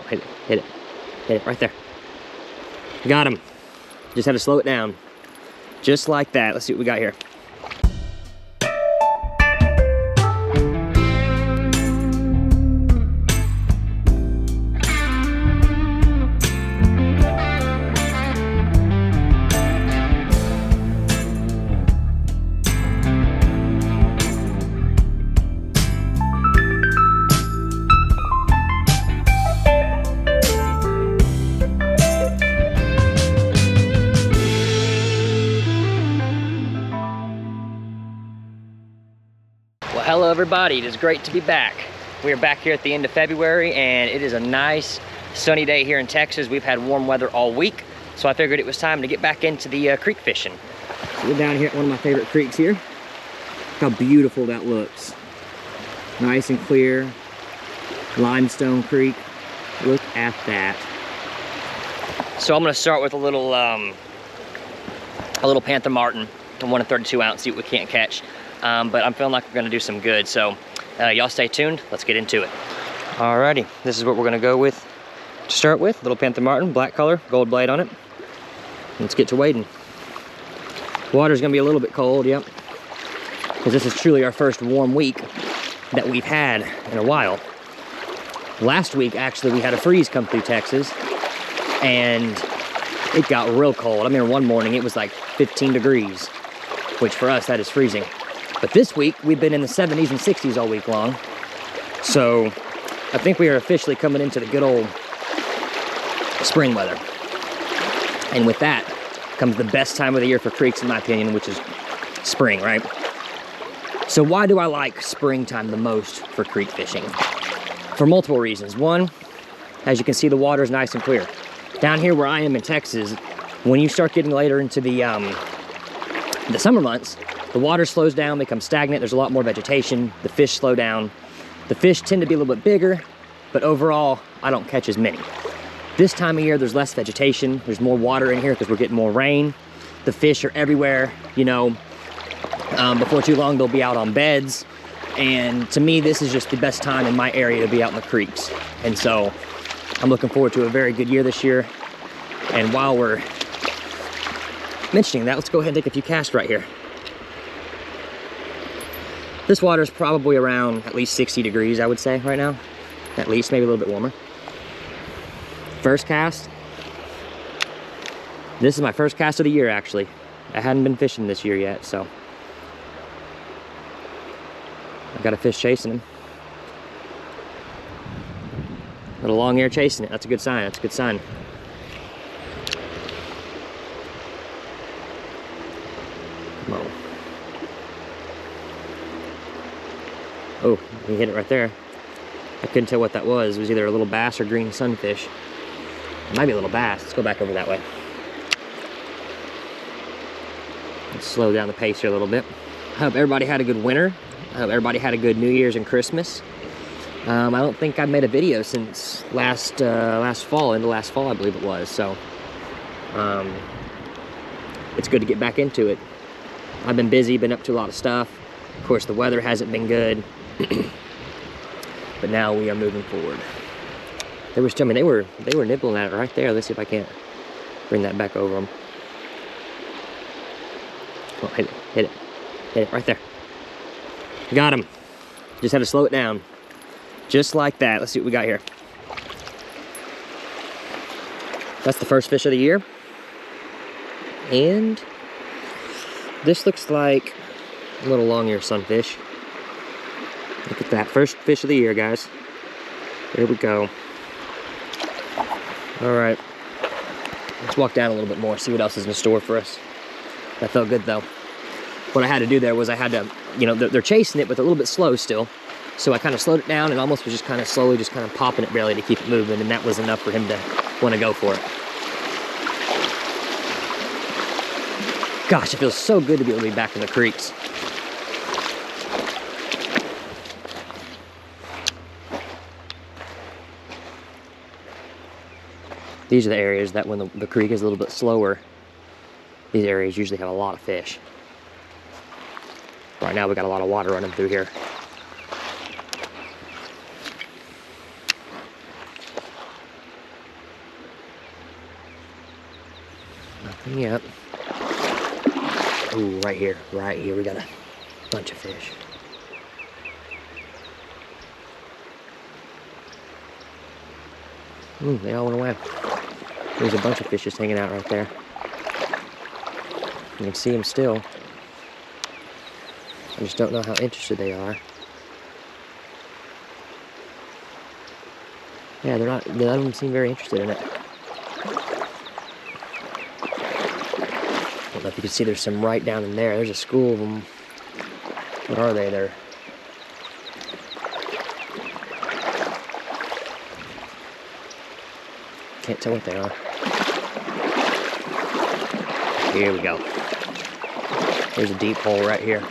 Oh, hit it, hit it, hit it, right there. Got him. Just had to slow it down. Just like that. Let's see what we got here. Well, hello everybody, it is great to be back. We are back here at the end of February and it is a nice sunny day here in Texas. We've had warm weather all week, so I figured it was time to get back into the creek fishing. So we're down here at one of my favorite creeks here. Look how beautiful that looks. Nice and clear, limestone creek. Look at that. So I'm gonna start with a little Panther Martin, 1 32 ounce, see what we can't catch. But I'm feeling like we're gonna do some good, so y'all stay tuned, let's get into it. Alrighty, this is what we're gonna go with to start with. Little Panther Martin, black color, gold blade on it. Let's get to wading. Water's gonna be a little bit cold, yep, because this is truly our first warm week that we've had in a while. Last week, actually, we had a freeze come through Texas, and it got real cold. I mean, one morning it was like 15 degrees, which for us, that is freezing. But this week, we've been in the 70s and 60s all week long. So I think we are officially coming into the good old spring weather. And with that comes the best time of the year for creeks, in my opinion, which is spring, right? So why do I like springtime the most for creek fishing? For multiple reasons. One, as you can see, the water is nice and clear. Down here where I am in Texas, when you start getting later into the summer months, the water slows down, becomes stagnant, there's a lot more vegetation, the fish slow down. The fish tend to be a little bit bigger, but overall, I don't catch as many. This time of year, there's less vegetation, there's more water in here because we're getting more rain. The fish are everywhere, you know. Before too long, they'll be out on beds. And to me, this is just the best time in my area to be out in the creeks. And so, I'm looking forward to a very good year this year. And while we're mentioning that, let's go ahead and take a few casts right here. This water is probably around at least 60 degrees, I would say, right now. At least, maybe a little bit warmer. First cast. This is my first cast of the year, actually. I hadn't been fishing this year yet, so. I've got a fish chasing him. Little long hair chasing it, that's a good sign, that's a good sign. Come on. Oh, he hit it right there. I couldn't tell what that was. It was either a little bass or green sunfish. It might be a little bass. Let's go back over that way. Let's slow down the pace here a little bit. I hope everybody had a good winter. I hope everybody had a good New Year's and Christmas. I don't think I've made a video since last fall, into last fall I believe it was. So it's good to get back into it. I've been busy, been up to a lot of stuff. Of course, the weather hasn't been good. But now we are moving forward. They were nibbling at it right there. Let's see if I can't bring that back over them. Oh, hit it, hit it, hit it right there. Got him. Just had to slow it down. Just like that. Let's see what we got here. That's the first fish of the year. And this looks like a little long-eared sunfish. Look at that, first fish of the year, guys. There we go. All right, let's walk down a little bit more, see what else is in store for us. That felt good though. What I had to do there was I had to, you know, they're chasing it, but they're a little bit slow still. So I kind of slowed it down and almost was just kind of slowly just kind of popping it barely to keep it moving, and that was enough for him to want to go for it. Gosh, it feels so good to be able to be back in the creeks. These are the areas that when the creek is a little bit slower, these areas usually have a lot of fish. Right now we got a lot of water running through here. Nothing yet. Ooh, right here, we got a bunch of fish. Ooh, they all went away. There's a bunch of fish just hanging out right there. You can see them still. I just don't know how interested they are. Yeah, none of them seem very interested in it. I don't know if you can see there's some right down in there. There's a school of them. What are they? They're... Can't tell what they are. Here we go. There's a deep hole right here.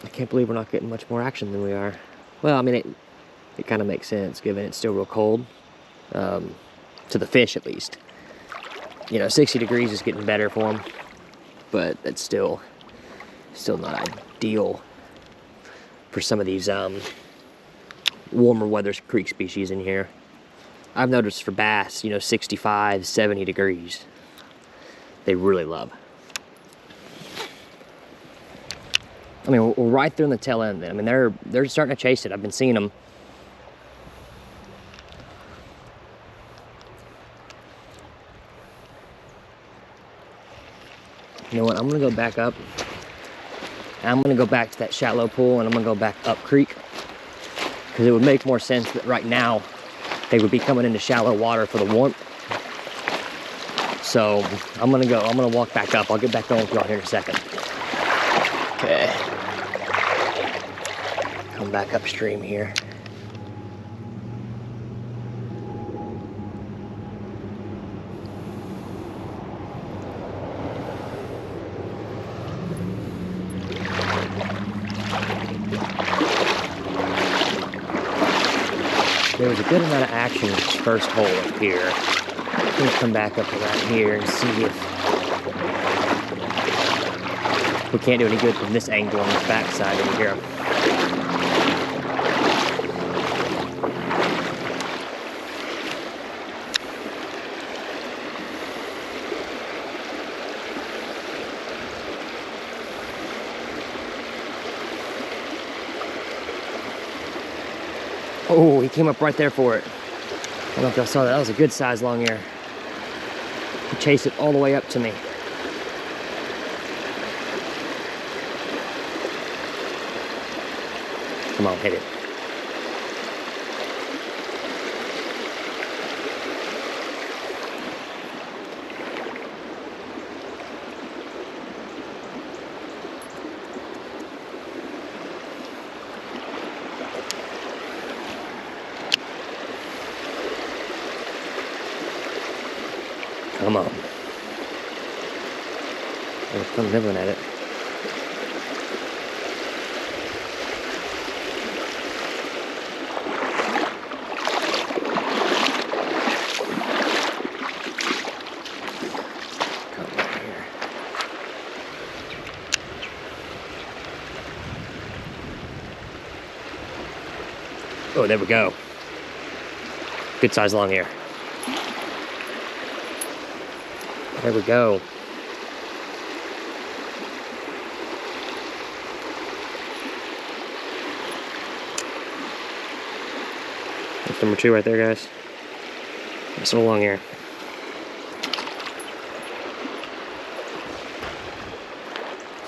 I can't believe we're not getting much more action than we are. Well, I mean, it kind of makes sense, given it's still real cold. To the fish, at least. You know, 60 degrees is getting better for them. But it's still not ideal for some of these warmer weather creek species in here. I've noticed for bass, you know, 65, 70 degrees. They really love. I mean, we're right there in the tail end. I mean, they're starting to chase it. I've been seeing them. You know what? I'm gonna go back up. I'm gonna go back to that shallow pool, and I'm gonna go back up creek, because it would make more sense that right now they would be coming into shallow water for the warmth. So I'm gonna walk back up. I'll get back on with y'all here in a second. Okay. Come back upstream here. There was a good amount of action in this first hole up here. I'm gonna come back up around here and see if we can't do any good from this angle on this backside over here. Oh, he came up right there for it. I don't know if y'all saw that. That was a good size long ear. He chased it all the way up to me. Come on, hit it. Come on. It was fun nibbling at it. Come on here. Oh, there we go. Good size long ear. There we go. That's number 2 right there, guys. That's a long ear.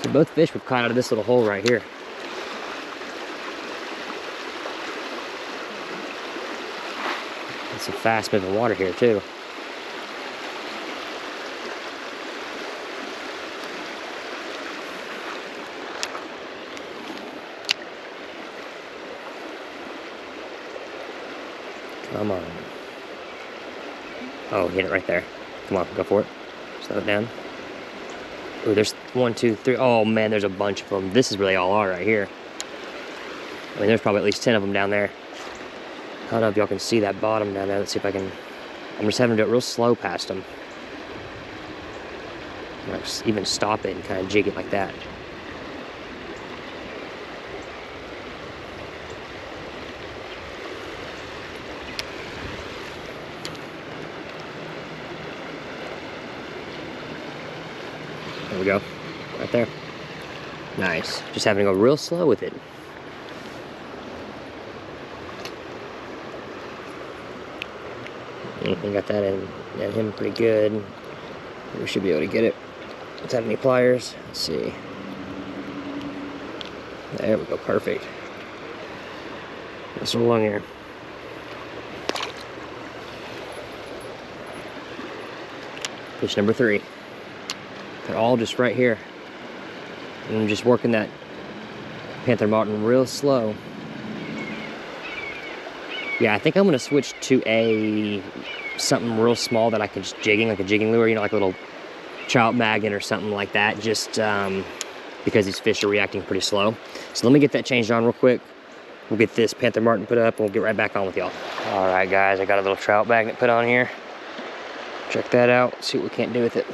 So both fish were caught out of this little hole right here. It's some fast moving water here too. Come on. Oh, hit it right there. Come on, go for it. Slow it down. Oh, there's 1, 2, 3. Oh man, there's a bunch of them. This is where they all are right here. I mean, there's probably at least 10 of them down there. I don't know if y'all can see that bottom down there. Let's see if I can. I'm just having to do it real slow past them. Like even stop it and kind of jig it like that. There we go. Right there. Nice. Just having to go real slow with it. We got that in at him pretty good. We should be able to get it without any pliers. Let's see. There we go, perfect. This one along here. Fish number 3. They're all just right here. And I'm just working that Panther Martin real slow. Yeah, I think I'm gonna switch to something real small that I can just jigging, like a jigging lure, you know, like a little trout magnet or something like that, just because these fish are reacting pretty slow. So let me get that changed on real quick. We'll get this Panther Martin put up and we'll get right back on with y'all. All right, guys, I got a little trout magnet put on here. Check that out, see what we can't do with it.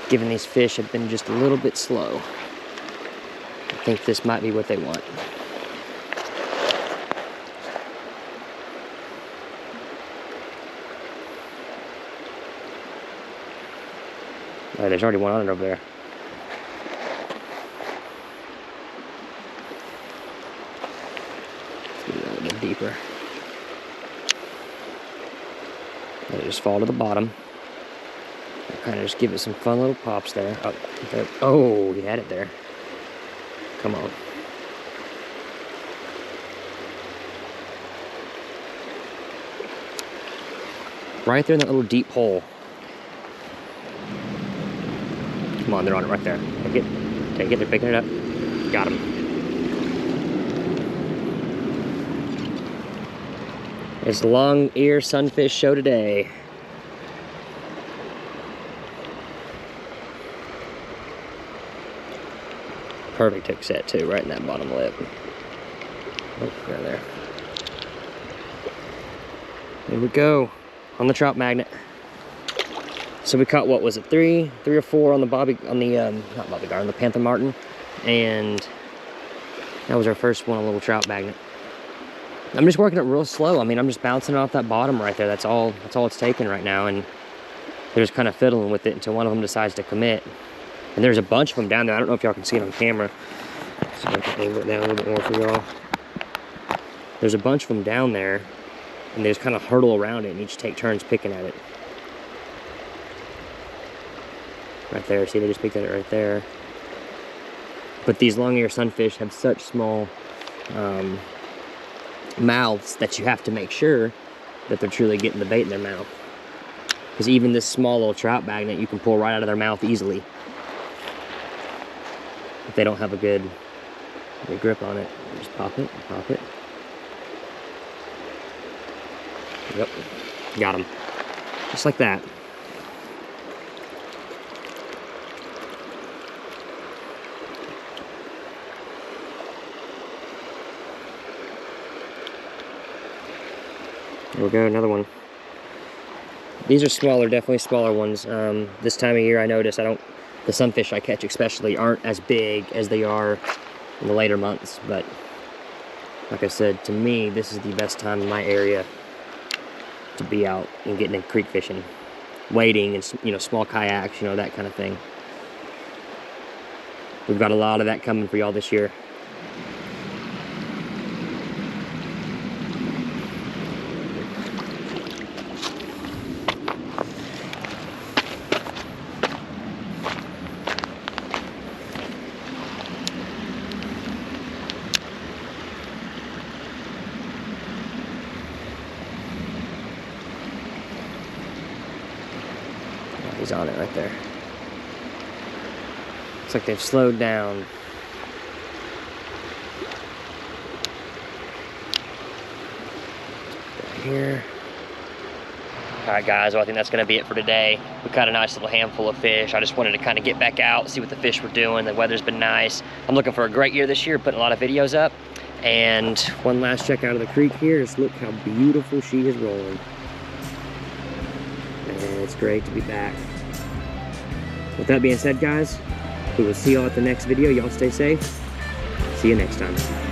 Given these fish have been just a little bit slow, I think this might be what they want. Oh, there's already one on it over there. Let's get it a little bit deeper. Let it just fall to the bottom. Kind of just give it some fun little pops there. Oh, there. Oh, he had it there. Come on. Right there in that little deep hole. Come on, they're on it right there. Take it. Take it, they're picking it up. Got him. It's the long ear sunfish show today. Perfect hook set too, right in that bottom lip. Oh, right there. There we go, on the trout magnet. So we caught, what was it, three or four on the not Bobby Gar, on the Panther Martin, and that was our first one, a little trout magnet. I'm just working it real slow. I mean, I'm just bouncing it off that bottom right there. That's all it's taking right now, and they're just kind of fiddling with it until one of them decides to commit. And there's a bunch of them down there. I don't know if y'all can see it on camera. So I can angle it down a little bit more for y'all. There's a bunch of them down there, and they just kind of hurtle around it and each take turns picking at it. Right there, see, they just picked at it right there. But these long-eared sunfish have such small mouths that you have to make sure that they're truly getting the bait in their mouth. Because even this small little trout magnet you can pull right out of their mouth easily if they don't have a good grip on it. Just pop it, pop it. Yep, got him. Just like that. There we go, another one. These are smaller, definitely smaller ones. This time of year I notice the sunfish I catch especially aren't as big as they are in the later months, but like I said, to me, this is the best time in my area to be out and getting in creek fishing. Wading and, you know, small kayaks, you know, that kind of thing. We've got a lot of that coming for y'all this year. He's on it right there. Looks like they've slowed down. Right here. Alright guys, well I think that's going to be it for today. We caught a nice little handful of fish. I just wanted to kind of get back out, see what the fish were doing. The weather's been nice. I'm looking for a great year this year, putting a lot of videos up. And one last check out of the creek here. Just look how beautiful she is rolling. And it's great to be back. With that being said, guys, we will see y'all at the next video. Y'all stay safe. See you next time.